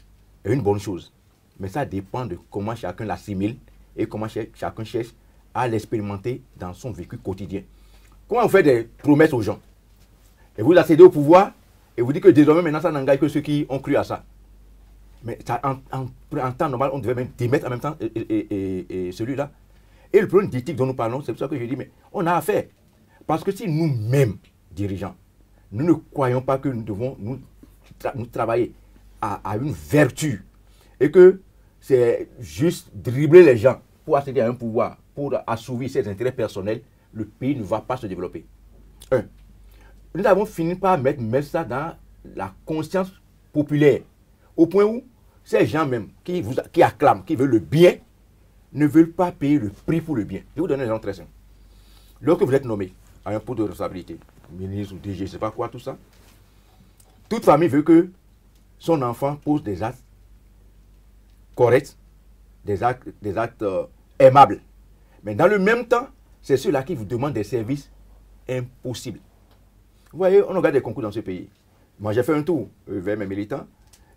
est une bonne chose. Mais ça dépend de comment chacun l'assimile et comment chacun cherche à l'expérimenter dans son vécu quotidien. Comment on fait des promesses aux gens et vous accédez au pouvoir et vous dites que désormais maintenant ça n'engage que ceux qui ont cru à ça. Mais ça, en temps normal, on devait même démettre en même temps et celui-là. Et le problème d'éthique dont nous parlons, c'est pour ça que je dis, mais on a affaire. Parce que si nous-mêmes, dirigeants, nous ne croyons pas que nous devons nous travailler à une vertu et que c'est juste dribbler les gens pour accéder à un pouvoir, pour assouvir ses intérêts personnels, le pays ne va pas se développer. Nous avons fini par mettre ça dans la conscience populaire, au point où ces gens même qui acclament, qui veulent le bien, ne veulent pas payer le prix pour le bien. Je vais vous donner un exemple très simple. Lorsque vous êtes nommé à un poste de responsabilité, ministre ou DG, je ne sais pas quoi, tout ça, toute famille veut que son enfant pose des actes corrects, des actes aimables. Mais dans le même temps, c'est ceux-là qui vous demandent des services impossibles. Vous voyez, on regarde des concours dans ce pays. Moi, j'ai fait un tour vers mes militants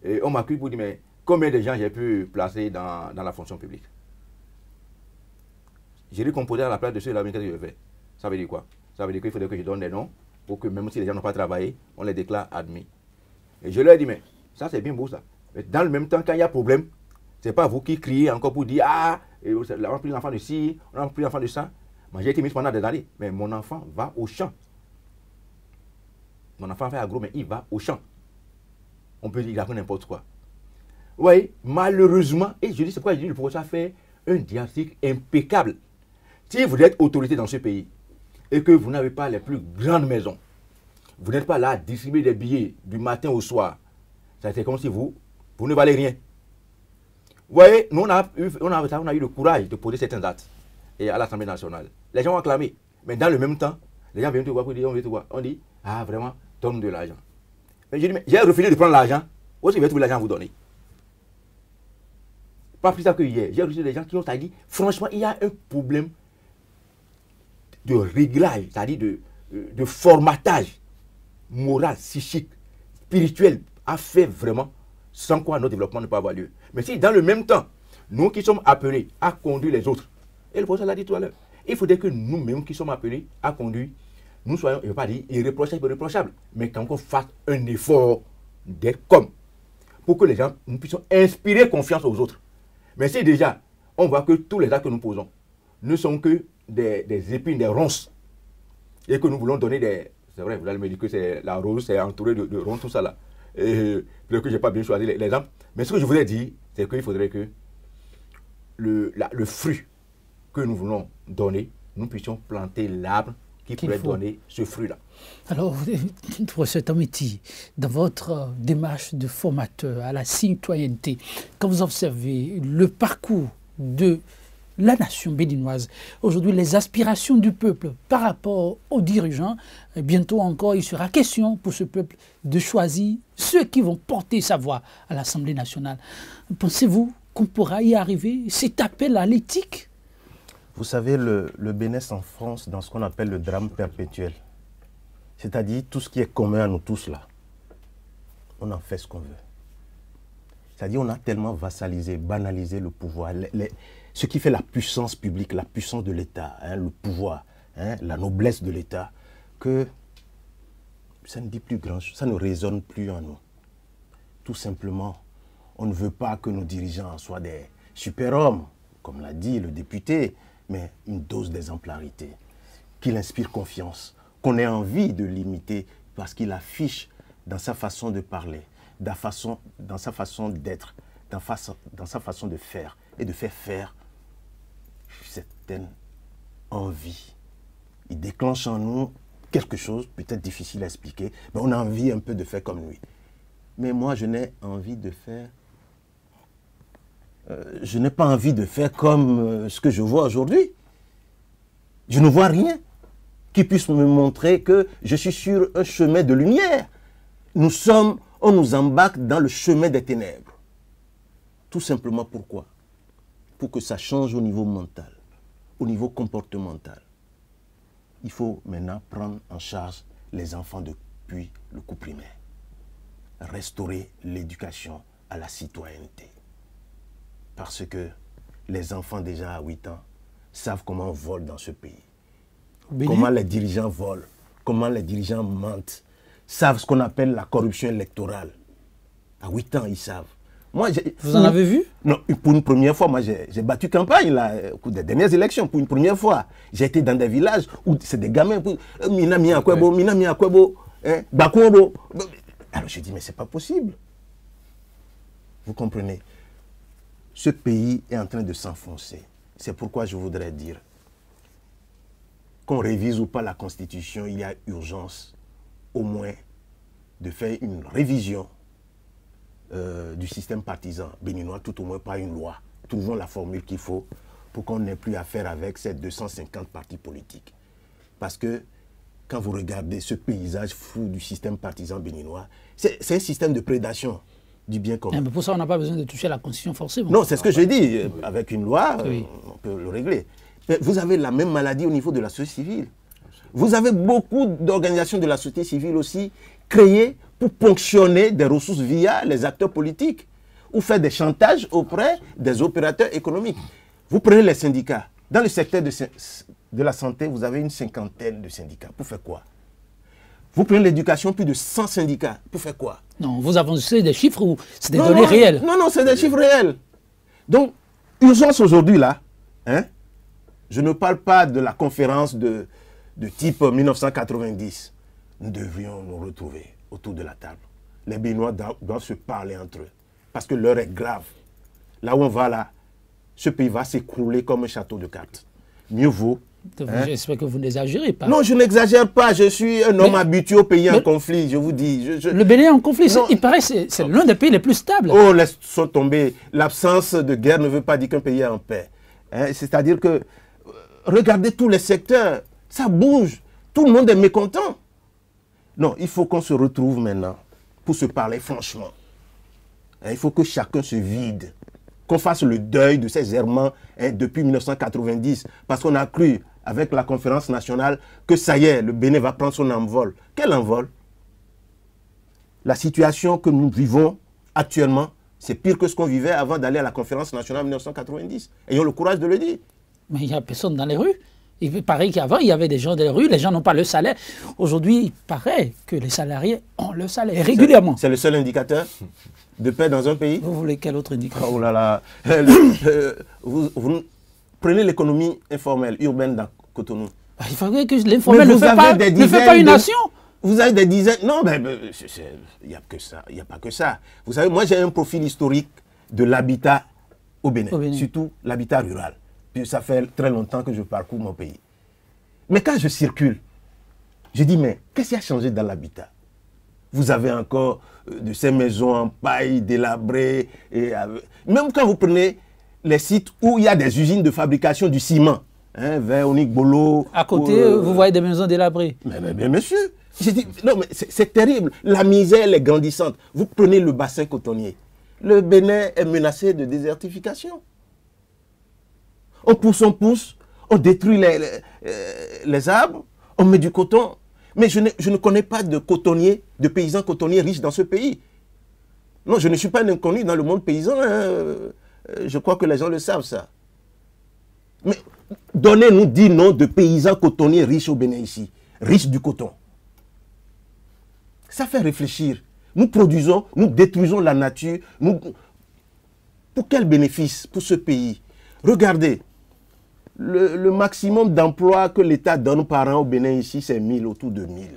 et on m'a cru pour dire, mais combien de gens j'ai pu placer dans la fonction publique? J'ai dû composer à la place de ceux-là que je fais. Ça veut dire quoi? Ça veut dire qu'il faudrait que je donne des noms pour que même si les gens n'ont pas travaillé, on les déclare admis. Et je leur ai dit, mais ça c'est bien beau ça. Mais dans le même temps, quand il y a problème, ce n'est pas vous qui criez encore pour dire, ah, on a pris l'enfant de ci, on a pris l'enfant de ça. Moi j'ai été mis pendant des années, mais mon enfant va au champ. Mon enfant fait agro, mais il va au champ. On peut dire qu'il apprend n'importe quoi. Vous voyez, malheureusement, et je dis, c'est pourquoi je dis le professeur fait un diagnostic impeccable. Si vous êtes autorité dans ce pays et que vous n'avez pas les plus grandes maisons, vous n'êtes pas là à distribuer des billets du matin au soir, c'est comme si vous ne valez rien. Vous voyez, nous on a eu le courage de poser certains actes et à l'Assemblée nationale. Les gens ont acclamé, mais dans le même temps, Les gens viennent te voir pour dire, on veut te voir. On dit, ah vraiment, donne de l'argent. Mais je dis, mais j'ai refusé de prendre l'argent. Où est-ce que je vais trouver l'argent à vous donner? Pas plus tard que hier, j'ai reçu des gens qui ont dit, franchement, il y a un problème de réglage, c'est-à-dire de formatage moral, psychique, spirituel, à faire vraiment, sans quoi notre développement ne peut avoir lieu. Mais si dans le même temps, nous qui sommes appelés à conduire les autres, et le professeur l'a dit tout à l'heure, il faudrait que nous-mêmes qui sommes appelés à conduire, nous soyons, je ne veux pas dire irréprochables, mais qu'on fasse un effort d'être comme, pour que les gens, nous puissions inspirer confiance aux autres. Mais si déjà, on voit que tous les actes que nous posons ne sont que des épines, des ronces, et que nous voulons donner des... C'est vrai, vous allez me dire que c'est la rose, c'est entouré de ronces, tout ça là. Et peut-être que je n'ai pas bien choisi l'exemple. Mais ce que je voudrais dire, c'est qu'il faudrait que le fruit que nous voulons donner, nous puissions planter l'arbre qui pourrait donner ce fruit-là. Alors, professeur Tameti, dans votre démarche de formateur à la citoyenneté, quand vous observez le parcours de la nation béninoise, aujourd'hui les aspirations du peuple par rapport aux dirigeants, bientôt encore il sera question pour ce peuple de choisir ceux qui vont porter sa voix à l'Assemblée nationale. Pensez-vous qu'on pourra y arriver? Cet appel à l'éthique? Vous savez, le Bénin s'enfonce dans ce qu'on appelle le drame perpétuel. C'est-à-dire tout ce qui est commun à nous tous là, on en fait ce qu'on veut. C'est-à-dire on a tellement vassalisé, banalisé le pouvoir, ce qui fait la puissance publique, la puissance de l'État, hein, le pouvoir, hein, la noblesse de l'État, que ça ne dit plus grand-chose, ça ne résonne plus en nous. Tout simplement, on ne veut pas que nos dirigeants soient des super-hommes, comme l'a dit le député, mais une dose d'exemplarité, qu'il inspire confiance, qu'on ait envie de l'imiter parce qu'il affiche dans sa façon de parler, dans sa façon d'être, dans sa façon de faire et de faire certaines envies. Il déclenche en nous quelque chose, peut-être difficile à expliquer, mais on a envie un peu de faire comme lui. Mais moi, je n'ai envie de faire... je n'ai pas envie de faire comme ce que je vois aujourd'hui. Je ne vois rien qui puisse me montrer que je suis sur un chemin de lumière. On nous embarque dans le chemin des ténèbres. Tout simplement pourquoi? Pour que ça change au niveau mental, au niveau comportemental. Il faut maintenant prendre en charge les enfants depuis le cours primaire. Restaurer l'éducation à la citoyenneté. Parce que les enfants déjà à 8 ans savent comment on vole dans ce pays. Comment les dirigeants volent, comment les dirigeants mentent, savent ce qu'on appelle la corruption électorale. À 8 ans, ils savent. Moi, vous en avez vu? Non, pour une première fois, moi j'ai battu campagne là, au cours des dernières élections, pour une première fois. J'ai été dans des villages où c'est des gamins, Minami Akwebo, Minami Akwebo, Bakwebo. Alors je dis, mais c'est pas possible. Vous comprenez? Ce pays est en train de s'enfoncer. C'est pourquoi je voudrais dire qu'on révise ou pas la Constitution, il y a urgence au moins de faire une révision du système partisan béninois, tout au moins pas une loi. Trouvons la formule qu'il faut pour qu'on n'ait plus affaire avec ces 250 partis politiques. Parce que quand vous regardez ce paysage fou du système partisan béninois, c'est un système de prédation du bien commun. Mais pour ça, on n'a pas besoin de toucher à la Constitution forcément. Non, c'est ce que je dis. Avec une loi, oui, on peut le régler. Mais vous avez la même maladie au niveau de la société civile. Vous avez beaucoup d'organisations de la société civile aussi créées pour ponctionner des ressources via les acteurs politiques ou faire des chantages auprès des opérateurs économiques. Vous prenez les syndicats. Dans le secteur de la santé, vous avez une 50aine de syndicats. Pour faire quoi? Vous prenez l'éducation, plus de 100 syndicats. Pour faire quoi? Non, vous avancez des chiffres ou c'est des données réelles? Non, c'est des chiffres réels. Donc, urgence aujourd'hui, là, hein, je ne parle pas de la conférence de type 1990. Nous devrions nous retrouver autour de la table. Les Béninois doivent se parler entre eux. Parce que l'heure est grave. Là où on va, là, ce pays va s'écrouler comme un château de cartes. Mieux vaut... J'espère que vous n'exagérez pas. Non, je n'exagère pas. Je suis un homme habitué au pays en conflit, je vous dis. Le Bénin en conflit, il paraît que c'est l'un des pays les plus stables. Oh, laisse tomber. L'absence de guerre ne veut pas dire qu'un pays est en paix. Hein? C'est-à-dire que, regardez tous les secteurs, ça bouge. Tout le monde est mécontent. Non, il faut qu'on se retrouve maintenant pour se parler franchement. Il faut que chacun se vide, qu'on fasse le deuil de ces errements depuis 1990, parce qu'on a cru, avec la conférence nationale, que ça y est, le Bénin va prendre son envol. Quel envol? La situation que nous vivons actuellement, c'est pire que ce qu'on vivait avant d'aller à la conférence nationale en 1990. Ayons le courage de le dire. Mais il n'y a personne dans les rues. Il paraît qu'avant, il y avait des gens dans les rues, les gens n'ont pas le salaire. Aujourd'hui, il paraît que les salariés ont le salaire régulièrement. C'est le seul indicateur de paix dans un pays. Vous voulez quel autre indicateur? Oh là là. Vous prenez l'économie informelle, urbaine dans Cotonou. Il faudrait que l'informel ne fait pas une nation. Vous avez des dizaines... Non, mais il n'y a que ça. Il n'y a pas que ça. Vous savez, moi, j'ai un profil historique de l'habitat au Bénin. Surtout l'habitat rural. Puis ça fait très longtemps que je parcours mon pays. Mais quand je circule, je dis, mais qu'est-ce qui a changé dans l'habitat? Vous avez encore de ces maisons en paille délabrées. Même quand vous prenez les sites où il y a des usines de fabrication du ciment, vers Onik-Bolo. À côté, vous voyez des maisons délabrées. Mais monsieur, j'ai dit, non, mais c'est terrible. La misère, elle est grandissante. Vous prenez le bassin cotonnier. Le Bénin est menacé de désertification. On pousse, on détruit les arbres, on met du coton. Mais je ne connais pas de cotonniers, de paysans cotonniers riches dans ce pays. Non, je ne suis pas un inconnu dans le monde paysan. Je crois que les gens le savent, ça. Mais donnez-nous 10 noms de paysans cotonniers riches au Bénin ici, riches du coton. Ça fait réfléchir. Nous produisons, nous détruisons la nature. Pour quel bénéfice pour ce pays? Regardez, le maximum d'emplois que l'État donne par an au Bénin ici, c'est 1000, autour de 1000.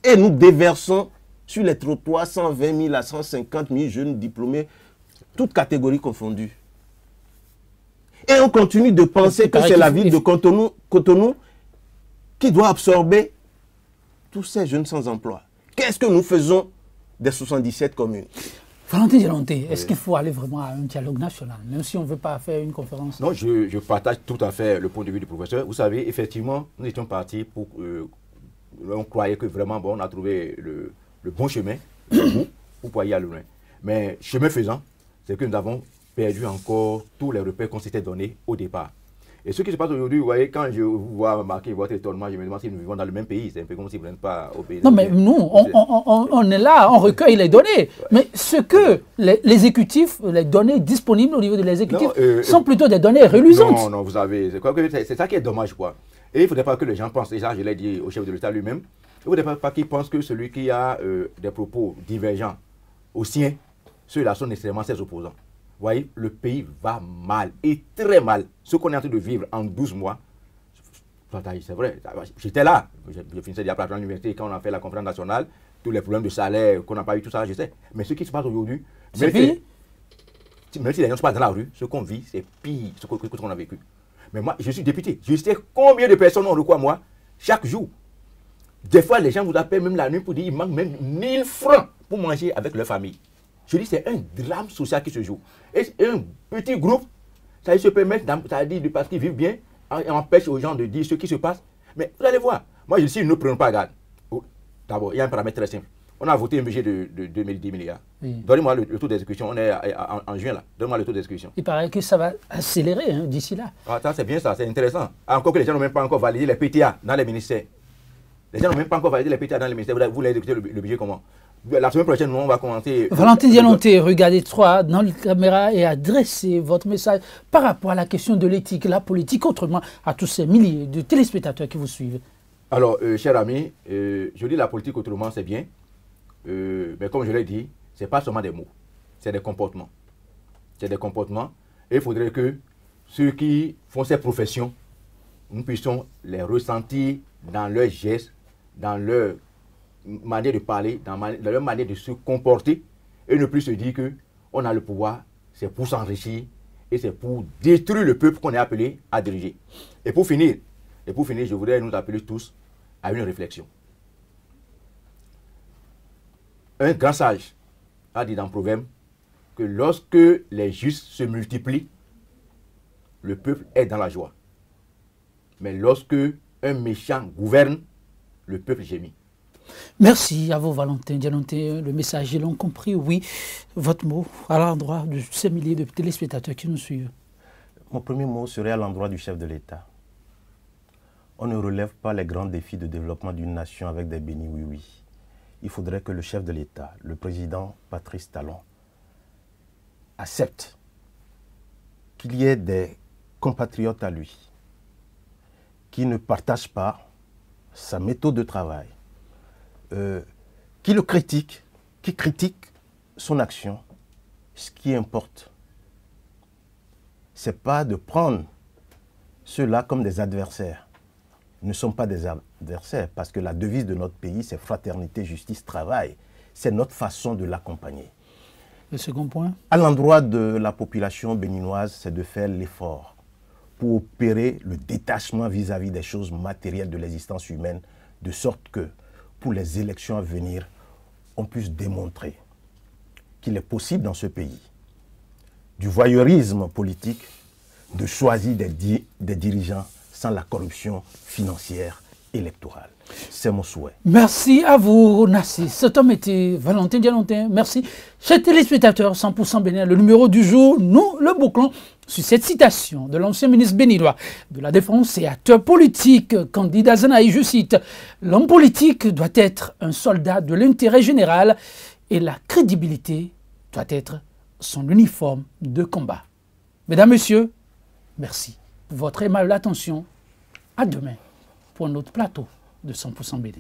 Et nous déversons sur les trottoirs 120 000 à 150 000 jeunes diplômés, toutes catégories confondues. Et on continue de penser que c'est la ville de Cotonou qui doit absorber tous ces jeunes sans emploi. Qu'est-ce que nous faisons des 77 communes? Valentin Dianonté, est-ce qu'il faut aller vraiment à un dialogue national, même si on ne veut pas faire une conférence? Non, je partage tout à fait le point de vue du professeur. Vous savez, effectivement, nous étions partis pour... on croyait que vraiment, bon, on a trouvé le bon chemin pour pouvoir y aller loin. Mais chemin faisant, c'est que nous avons perdu encore tous les repères qu'on s'était donnés au départ. Et ce qui se passe aujourd'hui, vous voyez, quand je vous vois marquer votre étonnement, je me demande si nous vivons dans le même pays. C'est un peu comme si vous n'êtes pas au pays. Non, mais nous, on est là, on recueille les données. Mais ce que l'exécutif, les données disponibles au niveau de l'exécutif, sont plutôt des données reluisantes. Non, vous avez... C'est ça qui est dommage, quoi. Et il ne faudrait pas que les gens pensent, déjà, je l'ai dit au chef de l'État lui-même, il ne faudrait pas qu'ils pensent que celui qui a des propos divergents aux siens, ceux-là sont nécessairement ses opposants. Vous voyez, le pays va mal, et très mal. Ce qu'on est en train de vivre en 12 mois, c'est vrai, j'étais là. Je finissais déjà à l'université quand on a fait la conférence nationale, tous les problèmes de salaire qu'on n'a pas eu, tout ça, je sais. Mais ce qui se passe aujourd'hui, même si les gens ne sont pas dans la rue, ce qu'on vit, c'est pire que ce qu'on a vécu. Mais moi, je suis député. Je sais combien de personnes ont recours à moi chaque jour. Des fois, les gens vous appellent même la nuit pour dire qu'il manque même 1000 francs pour manger avec leur famille. Je dis, c'est un drame social qui se joue. Et un petit groupe, ça se permet, parce qu'ils vivent bien, et empêche aux gens de dire ce qui se passe. Mais vous allez voir, moi je dis, ne prenons pas garde. D'abord, il y a un paramètre très simple. On a voté un budget de 2010 milliards. Oui. Donnez-moi le taux d'exécution. On est en juin là. Donnez-moi le taux d'exécution. Il paraît que ça va accélérer d'ici là. Ah, ça c'est bien ça, c'est intéressant. Encore que les gens n'ont même pas encore validé les PTA dans les ministères. Les gens n'ont même pas encore validé les PTA dans les ministères. Vous voulez exécuter le budget comment? La semaine prochaine, nous, on va commencer. Valentin Dianonté, regardez dans la caméra et adressez votre message par rapport à la question de l'éthique, la politique, autrement à tous ces milliers de téléspectateurs qui vous suivent. Alors, cher ami, je dis la politique autrement, c'est bien. Mais comme je l'ai dit, ce n'est pas seulement des mots, c'est des comportements. C'est des comportements. Et il faudrait que ceux qui font ces professions, nous puissions les ressentir dans leurs gestes, dans leur manière de parler, dans leur manière de se comporter, et ne plus se dire qu'on a le pouvoir, c'est pour s'enrichir, et c'est pour détruire le peuple qu'on est appelé à diriger. Et pour finir, je voudrais nous appeler tous à une réflexion. Un grand sage a dit dans Proverbe que lorsque les justes se multiplient, le peuple est dans la joie. Mais lorsque un méchant gouverne, le peuple gémit. Merci à vous, Valentin Dianonté. Le message, ils l'ont compris, oui. Votre mot à l'endroit de ces milliers de téléspectateurs qui nous suivent. Mon premier mot serait à l'endroit du chef de l'État. On ne relève pas les grands défis de développement d'une nation avec des bénis oui-oui. Il faudrait que le chef de l'État, le président Patrice Talon, accepte qu'il y ait des compatriotes à lui qui ne partagent pas sa méthode de travail, qui le critiquent, qui critiquent son action. Ce qui importe, ce n'est pas de prendre ceux-là comme des adversaires. Ils ne sont pas des adversaires parce que la devise de notre pays, c'est fraternité, justice, travail. C'est notre façon de l'accompagner. Le second point? À l'endroit de la population béninoise, c'est de faire l'effort pour opérer le détachement vis-à-vis des choses matérielles de l'existence humaine, de sorte que pour les élections à venir, on puisse démontrer qu'il est possible dans ce pays du voyeurisme politique de choisir des dirigeants sans la corruption financière électorale. C'est mon souhait. Merci à vous, Nassi. Cet homme était Valentin Dianonté. Merci. Chers téléspectateurs, 100% Bénin, le numéro du jour, nous le bouclons sur cette citation de l'ancien ministre béninois de la Défense et acteur politique, candidat Zanaï, je cite, « L'homme politique doit être un soldat de l'intérêt général et la crédibilité doit être son uniforme de combat. » Mesdames, Messieurs, merci pour votre aimable attention. À demain pour un autre plateau de 100% Bénin.